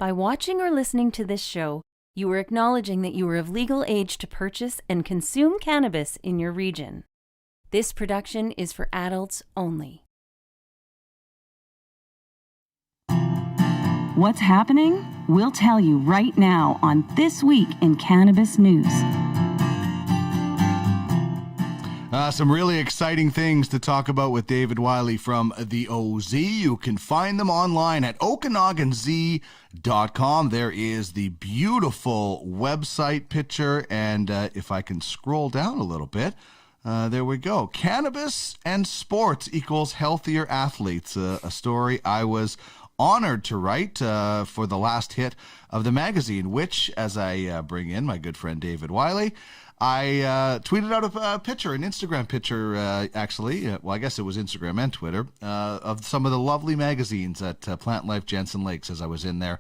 By watching or listening to this show, you are acknowledging that you are of legal age to purchase and consume cannabis in your region. This production is for adults only. What's happening? We'll tell you right now on This Week in Cannabis News. Some really exciting things to talk about with David Wylie from the OZ. You can find them online at OkanaganZ.com. There is the beautiful website picture, and if I can scroll down a little bit, there we go. Cannabis and sports equals healthier athletes. A story I was honored to write for the last hit of the magazine, which, as I bring in my good friend David Wylie, I tweeted out a picture, an Instagram picture, actually. Well, I guess it was Instagram and Twitter, of some of the lovely magazines at Plant Life Jensen Lakes as I was in there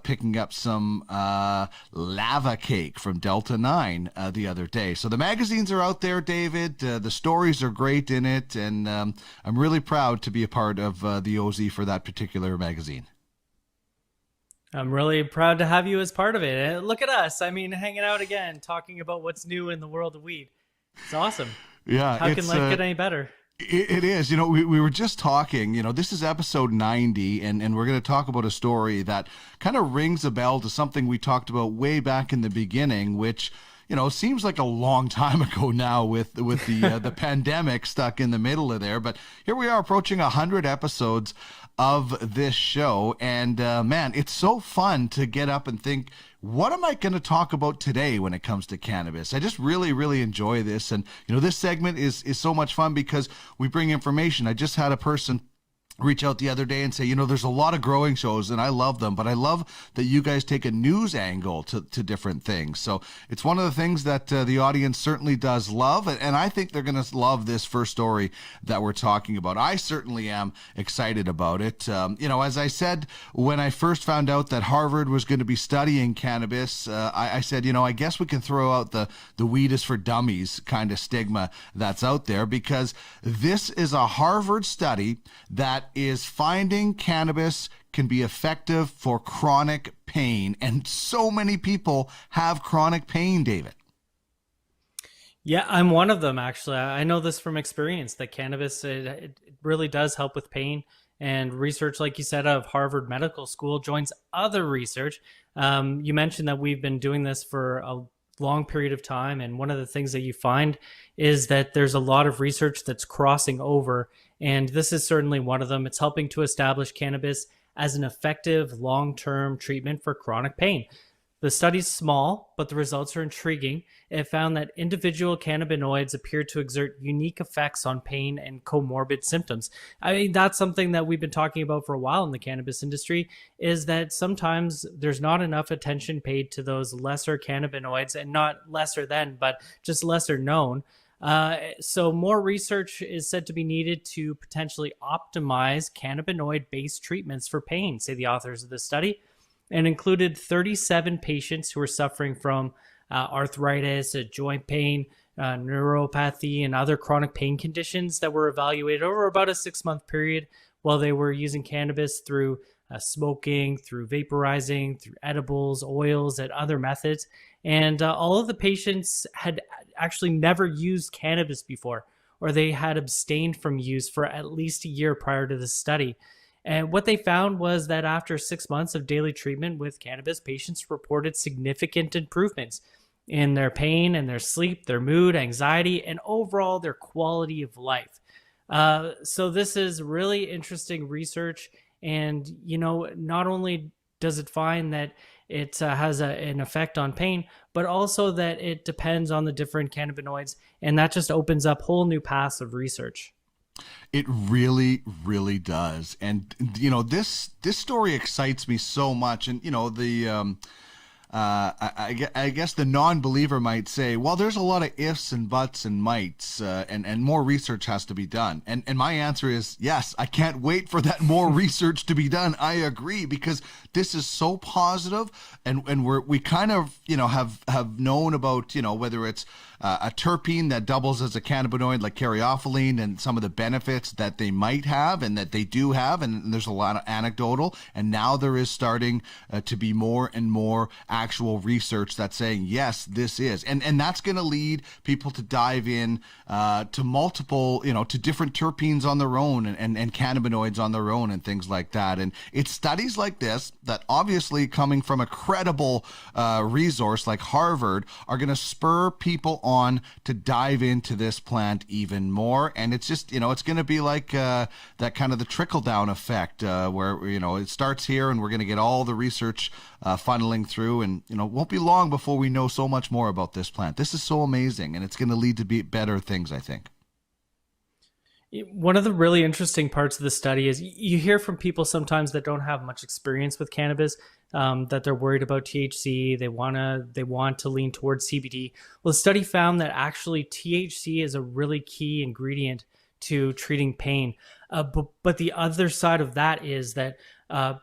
picking up some lava cake from Delta 9 the other day. So the magazines are out there, David. The stories are great in it, and I'm really proud to be a part of the OZ for that particular magazine. I'm really proud to have you as part of it. Look at us. I mean, hanging out again, talking about what's new in the world of weed. It's awesome. Yeah. How can life get any better? It is. You know, we were just talking, this is episode 90, and we're going to talk about a story that kind of rings a bell to something we talked about way back in the beginning, which, seems like a long time ago now with the pandemic stuck in the middle of there. But here we are approaching 100 episodes of this show, and man, it's so fun to get up and think, what am I going to talk about today when it comes to cannabis? I just really enjoy this, and this segment is so much fun because we bring information. I just had a person reach out the other day and say, there's a lot of growing shows and I love them, but I love that you guys take a news angle to different things. So it's one of the things that the audience certainly does love, and I think they're going to love this first story that we're talking about. I certainly am excited about it. As I said, when I first found out that Harvard was going to be studying cannabis, I said, I guess we can throw out the weed is for dummies kind of stigma that's out there, because this is a Harvard study that is finding cannabis can be effective for chronic pain. And so many people have chronic pain, David. Yeah, I'm one of them, actually. I know this from experience, that cannabis, it really does help with pain. And research, like you said, of Harvard Medical School joins other research. You mentioned that we've been doing this for a long period of time. And one of the things that you find is that there's a lot of research that's crossing over. And this is certainly one of them. It's helping to establish cannabis as an effective long-term treatment for chronic pain. The study's small, but the results are intriguing. It found that individual cannabinoids appear to exert unique effects on pain and comorbid symptoms. I mean, that's something that we've been talking about for a while in the cannabis industry, is that sometimes there's not enough attention paid to those lesser cannabinoids, and not lesser than, but just lesser known. So more research is said to be needed to potentially optimize cannabinoid-based treatments for pain, say the authors of the study, and included 37 patients who were suffering from arthritis, joint pain, neuropathy, and other chronic pain conditions that were evaluated over about a 6-month period while they were using cannabis through smoking, through vaporizing, through edibles, oils, and other methods. And all of the patients had actually never used cannabis before, or they had abstained from use for at least a year prior to the study. And what they found was that after 6 months of daily treatment with cannabis, patients reported significant improvements in their pain and their sleep, their mood, anxiety, and overall their quality of life. So this is really interesting research. And, not only does it find that it has an effect on pain, but also that it depends on the different cannabinoids. And that just opens up whole new paths of research. It really does. And, this story excites me so much. And, I guess the non-believer might say, well, there's a lot of ifs and buts and mights, and more research has to be done. And my answer is yes. I can't wait for that more research to be done. I agree, because this is so positive, and we kind of have known about whether it's a terpene that doubles as a cannabinoid like caryophyllene and some of the benefits that they might have and that they do have, and there's a lot of anecdotal, and now there is starting to be more and more actual research that's saying yes, this is, and that's going to lead people to dive in to multiple, to different terpenes on their own and cannabinoids on their own and things like that. And it's studies like this that, obviously coming from a credible resource like Harvard, are going to spur people on to dive into this plant even more. And it's just, it's going to be like that kind of the trickle down effect where, it starts here and we're going to get all the research funneling through, and, it won't be long before we know so much more about this plant. This is so amazing, and it's going to lead to be better things, I think. One of the really interesting parts of the study is you hear from people sometimes that don't have much experience with cannabis, that they're worried about THC. They want to lean towards CBD. Well, the study found that actually THC is a really key ingredient to treating pain. But the other side of that is that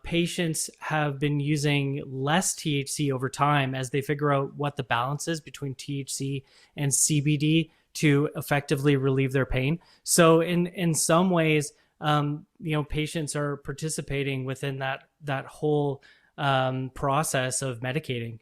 patients have been using less THC over time as they figure out what the balance is between THC and CBD to effectively relieve their pain. So in some ways, patients are participating within that whole process of medicating.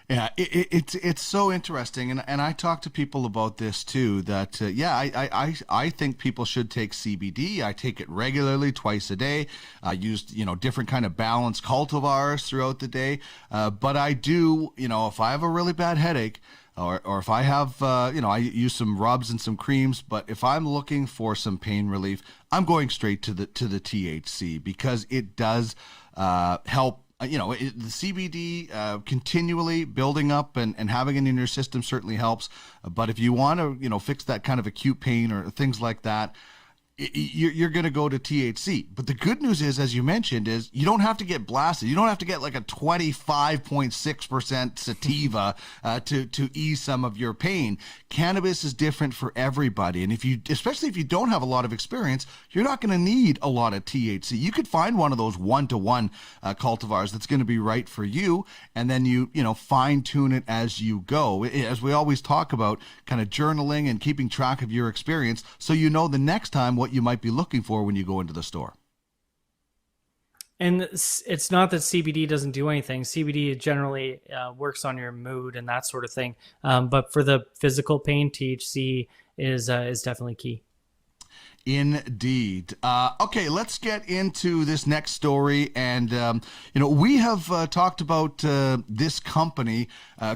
Yeah, it's so interesting, and I talk to people about this too. That I think people should take CBD. I take it regularly, twice a day. I use different kind of balanced cultivars throughout the day. But I do, if I have a really bad headache, or if I have I use some rubs and some creams. But if I'm looking for some pain relief, I'm going straight to the THC, because it does help. The CBD continually building up and having it in your system certainly helps. But if you want to, fix that kind of acute pain or things like that, you're going to go to THC. But the good news is, as you mentioned, is you don't have to get blasted. You don't have to get like a 25.6% sativa to ease some of your pain. Cannabis is different for everybody. And especially if you don't have a lot of experience, you're not going to need a lot of THC. You could find one of those 1-to-1 cultivars that's going to be right for you. And then you fine tune it as you go. As we always talk about, kind of journaling and keeping track of your experience, so the next time what you might be looking for when you go into the store. And it's not that CBD doesn't do anything. CBD generally works on your mood and that sort of thing. But for the physical pain, THC is definitely key. Indeed. Okay, let's get into this next story. And, we have talked about this company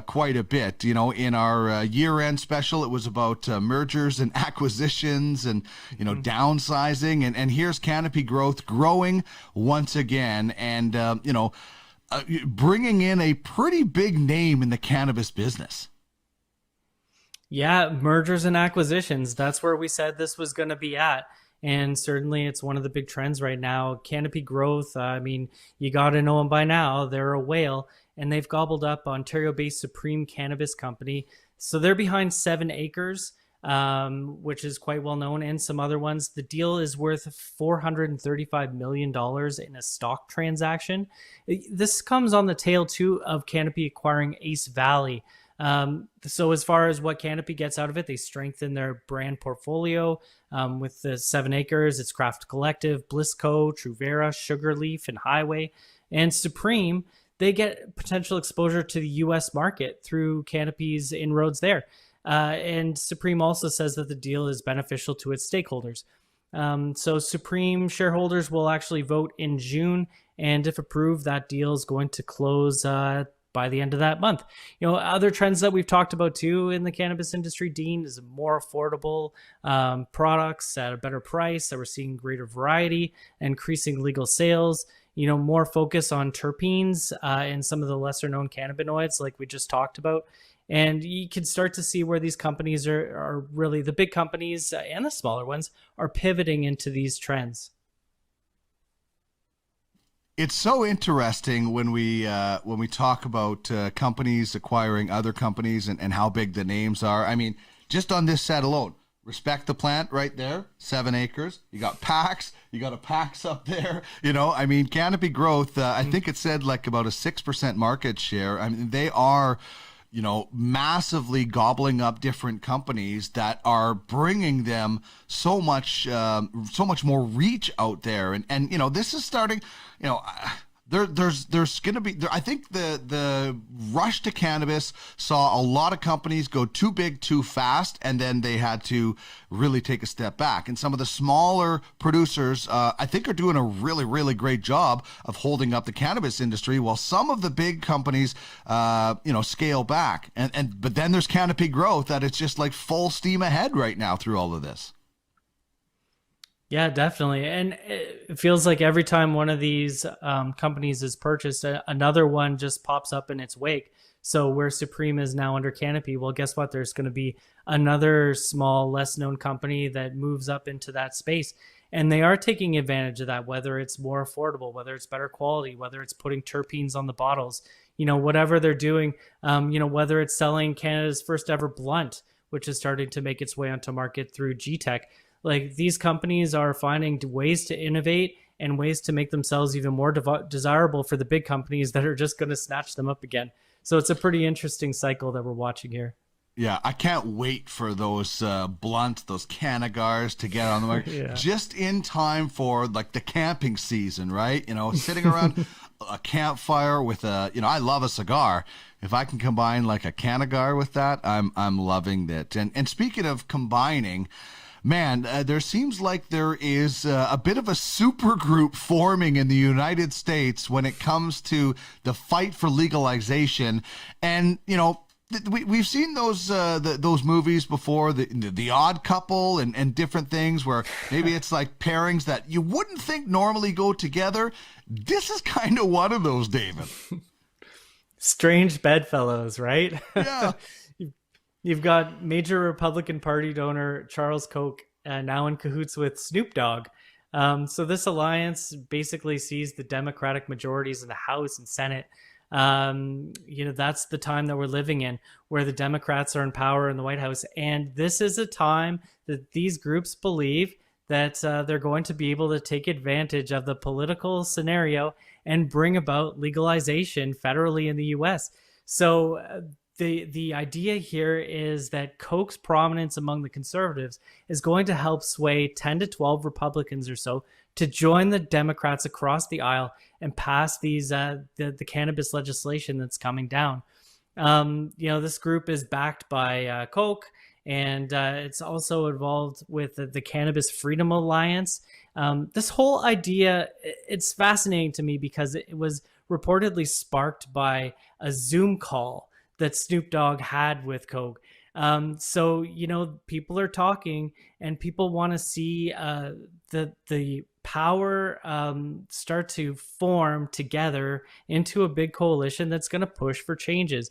quite a bit. In our year-end special, it was about mergers and acquisitions and, downsizing. And here's Canopy Growth growing once again and, bringing in a pretty big name in the cannabis business. Yeah, mergers and acquisitions. That's where we said this was going to be at. And certainly it's one of the big trends right now. Canopy Growth, you got to know them by now. They're a whale, and they've gobbled up Ontario-based Supreme Cannabis Company. So they're behind 7 Acres, which is quite well known, and some other ones. The deal is worth $435 million in a stock transaction. This comes on the tail, too, of Canopy acquiring Ace Valley. So as far as what Canopy gets out of it, they strengthen their brand portfolio with the 7 Acres, it's Craft Collective, Blissco, Truvera, Sugarleaf, and Highway. And Supreme, they get potential exposure to the U.S. market through Canopy's inroads there. And Supreme also says that the deal is beneficial to its stakeholders. So Supreme shareholders will actually vote in June, and if approved, that deal is going to close by the end of that month. Other trends that we've talked about too in the cannabis industry, Dean, is more affordable products at a better price, that we're seeing greater variety, increasing legal sales, more focus on terpenes and some of the lesser known cannabinoids like we just talked about. And you can start to see where these companies are really, the big companies and the smaller ones are pivoting into these trends. It's so interesting when we talk about companies acquiring other companies and how big the names are. I mean, just on this set alone, Respect the Plant right there, 7 acres. You got PAX, you got a PAX up there. I mean, Canopy Growth, I think it said like about a 6% market share. I mean, they are, massively gobbling up different companies that are bringing them so much more reach out there. And this is starting, there's going to be, I think the rush to cannabis saw a lot of companies go too big too fast, and then they had to really take a step back. And some of the smaller producers, I think, are doing a really, really great job of holding up the cannabis industry, while some of the big companies, scale back. But then there's Canopy Growth that it's just like full steam ahead right now through all of this. Yeah, definitely. And it feels like every time one of these companies is purchased, another one just pops up in its wake. So where Supreme is now under Canopy, well, guess what? There's going to be another small, less known company that moves up into that space. And they are taking advantage of that, whether it's more affordable, whether it's better quality, whether it's putting terpenes on the bottles, whatever they're doing, whether it's selling Canada's first ever blunt, which is starting to make its way onto market through G-Tech. Like, these companies are finding ways to innovate and ways to make themselves even more desirable for the big companies that are just going to snatch them up again. So it's a pretty interesting cycle that we're watching here. Yeah, I can't wait for those blunts, those Canagars to get on the market, Yeah. just in time for like the camping season, right? Sitting around a campfire with I love a cigar. If I can combine like a Canagar with that, I'm loving it. And speaking of combining, man, there seems like there is a bit of a super group forming in the United States when it comes to the fight for legalization. And, we've seen those movies before, the Odd Couple and different things where maybe it's like pairings that you wouldn't think normally go together. This is kind of one of those, David. Strange bedfellows, right? Yeah. You've got major Republican Party donor Charles Koch now in cahoots with Snoop Dogg. So this alliance basically sees the Democratic majorities in the House and Senate. That's the time that we're living in, where the Democrats are in power in the White House. And this is a time that these groups believe that they're going to be able to take advantage of the political scenario and bring about legalization federally in the U.S. So the idea here is that Koch's prominence among the conservatives is going to help sway 10 to 12 Republicans or so to join the Democrats across the aisle and pass these the cannabis legislation that's coming down. This group is backed by Koch, and it's also involved with the Cannabis Freedom Alliance. This whole idea, it's fascinating to me because it was reportedly sparked by a Zoom call that Snoop Dogg had with Koch. So, people are talking and people want to see the power start to form together into a big coalition that's going to push for changes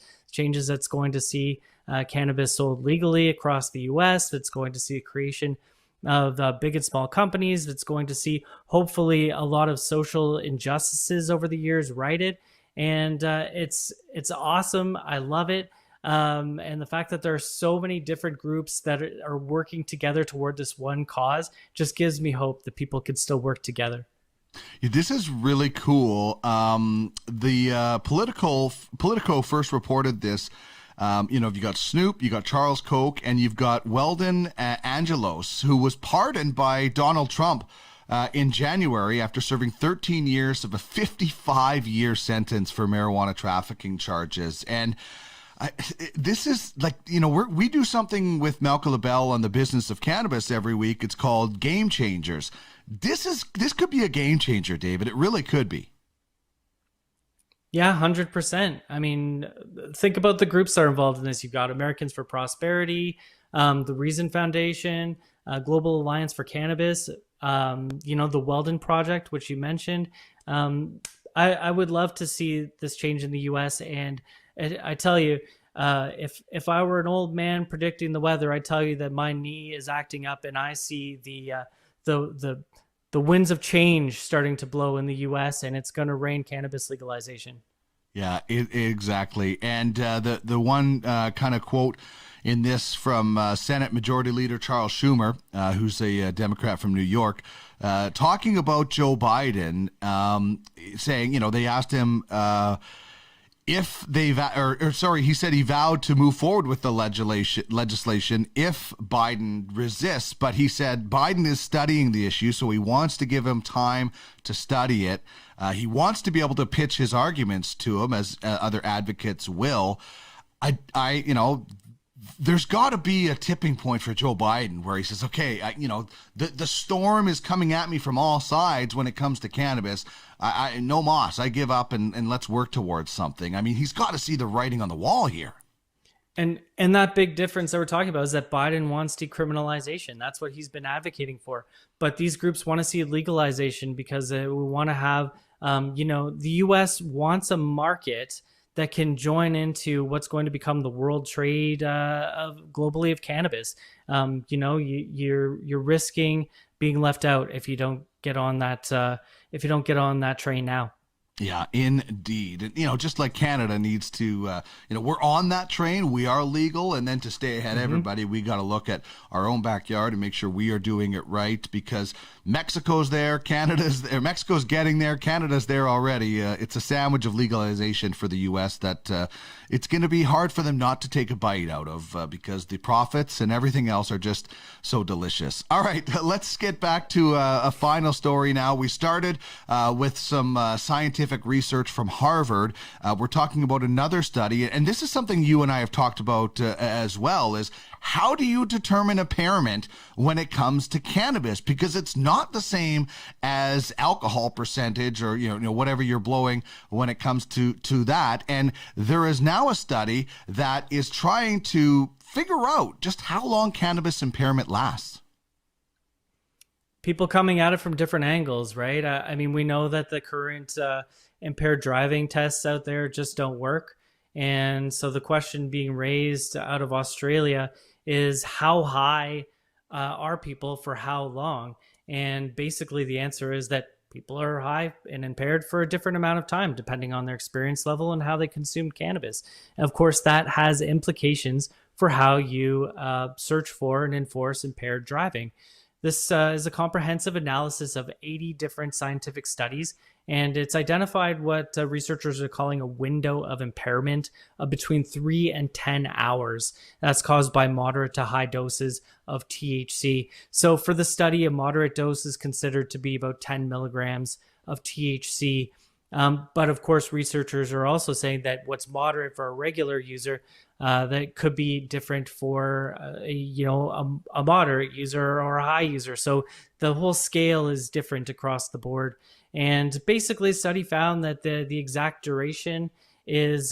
that's going to see cannabis sold legally across the U.S., that's going to see a creation of big and small companies, that's going to see, hopefully, a lot of social injustices over the years righted. And it's awesome. I love it. And the fact that there are so many different groups that are working together toward this one cause just gives me hope that people could still work together. Yeah, this is really cool. The Politico first reported this. You've got Snoop, you got Charles Koch, and you've got Weldon Angelos, who was pardoned by Donald Trump in January after serving 13 years of a 55-year sentence for marijuana trafficking charges. And this is like, we do something with Malcolm LaBelle on the business of cannabis every week. It's called Game Changers. This could be a game changer, David. It really could be. Yeah, 100%. I mean, think about the groups that are involved in this. You've got Americans for Prosperity, the Reason Foundation, Global Alliance for Cannabis, the Weldon Project, which you mentioned. I would love to see this change in the U.S. And I tell you, if I were an old man predicting the weather, I tell you that my knee is acting up, and I see the the winds of change starting to blow in the U.S., and it's going to rain cannabis legalization. Yeah, exactly. And the one kind of quote in this from Senate Majority Leader Charles Schumer, who's a Democrat from New York, talking about Joe Biden, saying, they asked him if he said he vowed to move forward with the legislation if Biden resists, but he said Biden is studying the issue, so he wants to give him time to study it. He wants to be able to pitch his arguments to him, as other advocates will. There's got to be a tipping point for Joe Biden where he says, okay, the storm is coming at me from all sides when it comes to cannabis. No moss, I give up and let's work towards something. I mean, he's got to see the writing on the wall here. And that big difference that we're talking about is that Biden wants decriminalization. That's what he's been advocating for. But these groups want to see legalization because we want to have, the U.S. wants a market that can join into what's going to become the world trade globally of cannabis. You're risking being left out if you don't get on that train now. Yeah, indeed. And, just like Canada needs to, we're on that train, we are legal, and then to stay ahead of everybody, we got to look at our own backyard and make sure we are doing it right, because Mexico's there, Mexico's getting there, Canada's there already. It's a sandwich of legalization for the U.S. that it's going to be hard for them not to take a bite out of because the profits and everything else are just so delicious. All right, let's get back to a final story now. We started with some scientific research from Harvard. We're talking about another study, and this is something you and I have talked about as well, is how do you determine impairment when it comes to cannabis? Because it's not the same as alcohol percentage or whatever you're blowing when it comes to that. And there is now a study that is trying to figure out just how long cannabis impairment lasts. People coming at it from different angles, right? We know that the current impaired driving tests out there just don't work. And so the question being raised out of Australia is how high are people for how long? And basically the answer is that people are high and impaired for a different amount of time, depending on their experience level and how they consumed cannabis. And of course, that has implications for how you search for and enforce impaired driving. This is a comprehensive analysis of 80 different scientific studies, and it's identified what researchers are calling a window of impairment of between 3 and 10 hours. That's caused by moderate to high doses of THC. So for the study, a moderate dose is considered to be about 10 milligrams of THC. But of course, researchers are also saying that what's moderate for a regular user that could be different for a moderate user or a high user. So the whole scale is different across the board. And basically, the study found that the exact duration is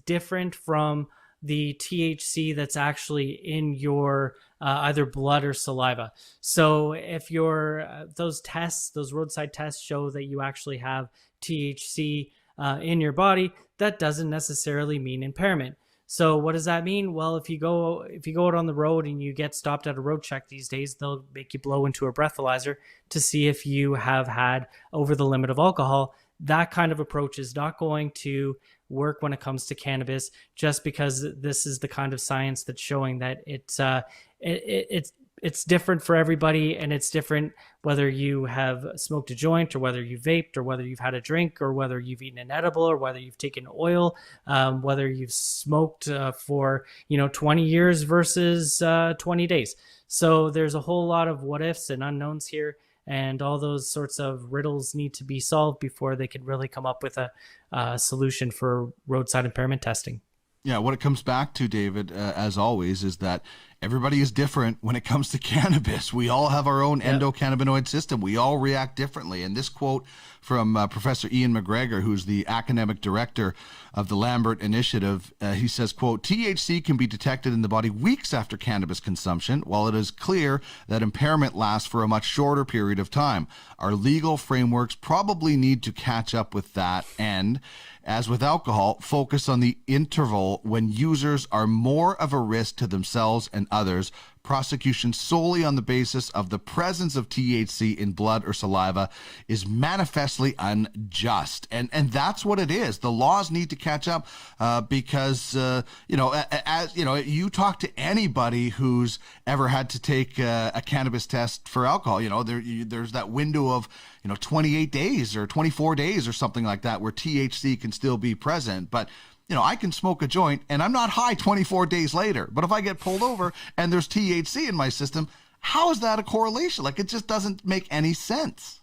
different from the THC that's actually in your either blood or saliva. So if those roadside tests show that you actually have THC in your body, that doesn't necessarily mean impairment. So what does that mean? Well, if you go out on the road and you get stopped at a road check these days, they'll make you blow into a breathalyzer to see if you have had over the limit of alcohol. That kind of approach is not going to work when it comes to cannabis, just because this is the kind of science that's showing that it's different for everybody, and it's different whether you have smoked a joint or whether you vaped or whether you've had a drink or whether you've eaten an edible or whether you've taken oil, whether you've smoked for 20 years versus 20 days. So there's a whole lot of what ifs and unknowns here, and all those sorts of riddles need to be solved before they can really come up with a solution for roadside impairment testing. Yeah, what it comes back to, David, as always, is that everybody is different when it comes to cannabis. We all have our own endocannabinoid system. We all react differently. And this quote from Professor Ian McGregor, who's the academic director of the Lambert Initiative, he says, quote, THC can be detected in the body weeks after cannabis consumption, while it is clear that impairment lasts for a much shorter period of time. Our legal frameworks probably need to catch up with that and, as with alcohol, focus on the interval when users are more of a risk to themselves and others, prosecution solely on the basis of the presence of THC in blood or saliva is manifestly unjust. And that's what it is. The laws need to catch up because, you talk to anybody who's ever had to take a cannabis test for alcohol, there's that window of 28 days or 24 days or something like that where THC can still be present. But I can smoke a joint and I'm not high 24 days later. But if I get pulled over and there's THC in my system, how is that a correlation? Like, it just doesn't make any sense.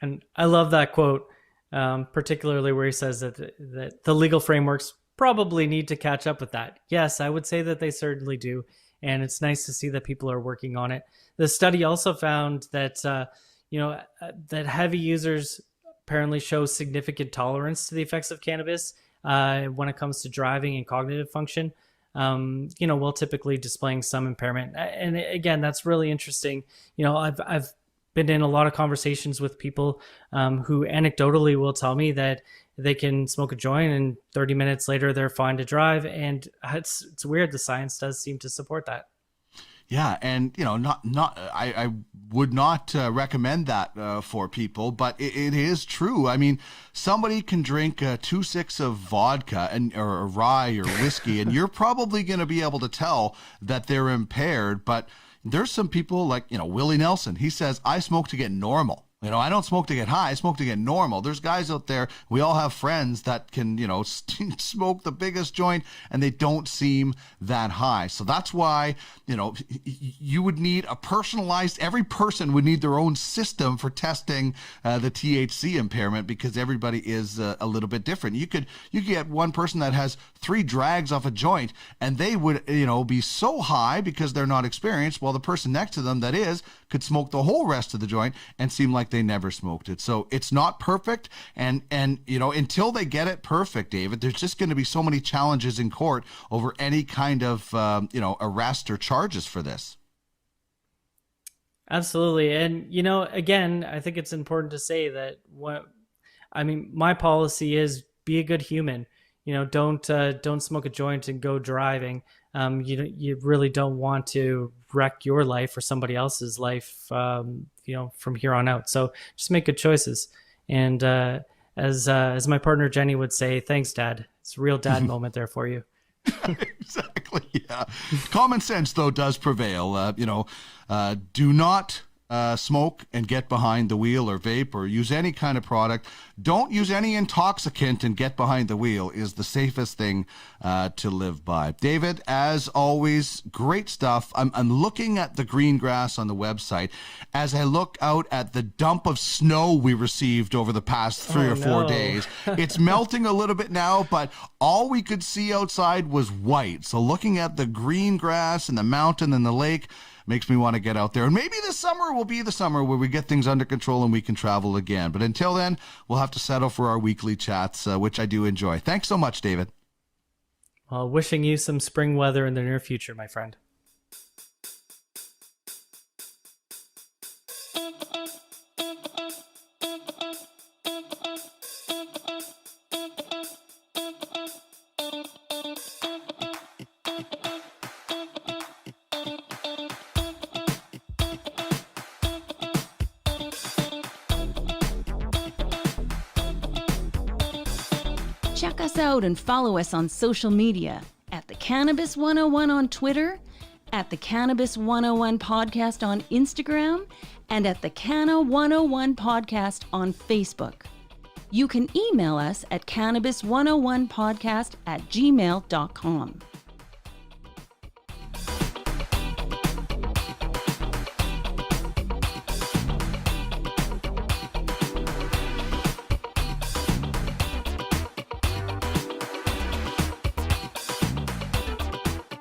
And I love that quote, particularly where he says that the legal frameworks probably need to catch up with that. Yes, I would say that they certainly do. And it's nice to see that people are working on it. The study also found that, that heavy users apparently show significant tolerance to the effects of cannabis when it comes to driving and cognitive function, while typically displaying some impairment. And again, that's really interesting. I've been in a lot of conversations with people who anecdotally will tell me that they can smoke a joint and 30 minutes later they're fine to drive. And it's weird. The science does seem to support that. Yeah, and I would not recommend that for people, but it is true. I mean, somebody can drink 2 sticks of vodka or rye or whiskey, and you're probably going to be able to tell that they're impaired. But there's some people like Willie Nelson. He says, "I smoke to get normal. I don't smoke to get high. I smoke to get normal." There's guys out there, we all have friends that can, smoke the biggest joint and they don't seem that high. So that's why, you would need every person would need their own system for testing the THC impairment, because everybody is a little bit different. You could get one person that has 3 drags off a joint and they would, be so high because they're not experienced, while the person next to them that is could smoke the whole rest of the joint and seem like they never smoked it. So it's not perfect. And until they get it perfect, David, there's just going to be so many challenges in court over any kind of, arrest or charges for this. Absolutely. And, again, I think it's important to say that my policy is be a good human. Don't smoke a joint and go driving. You really don't want to wreck your life or somebody else's life, from here on out. So just make good choices. And as my partner Jenny would say, thanks, Dad. It's a real dad moment there for you. Exactly. Yeah. Common sense, though, does prevail. Do not smoke and get behind the wheel or vape or use any kind of product. Don't use any intoxicant and get behind the wheel is the safest thing to live by. David, as always, great stuff. I'm looking at the green grass on the website as I look out at the dump of snow we received over the past 3 or 4 days. It's melting a little bit now, but all we could see outside was white. So looking at the green grass and the mountain and the lake makes me want to get out there. And maybe this summer will be the summer where we get things under control and we can travel again. But until then, we'll have to settle for our weekly chats, which I do enjoy. Thanks so much, David. Well, wishing you some spring weather in the near future, my friend. Check us out and follow us on social media at the Cannabis 101 on Twitter, at the Cannabis 101 podcast on Instagram, and at the Canna 101 podcast on Facebook. You can email us at cannabis101podcast@gmail.com.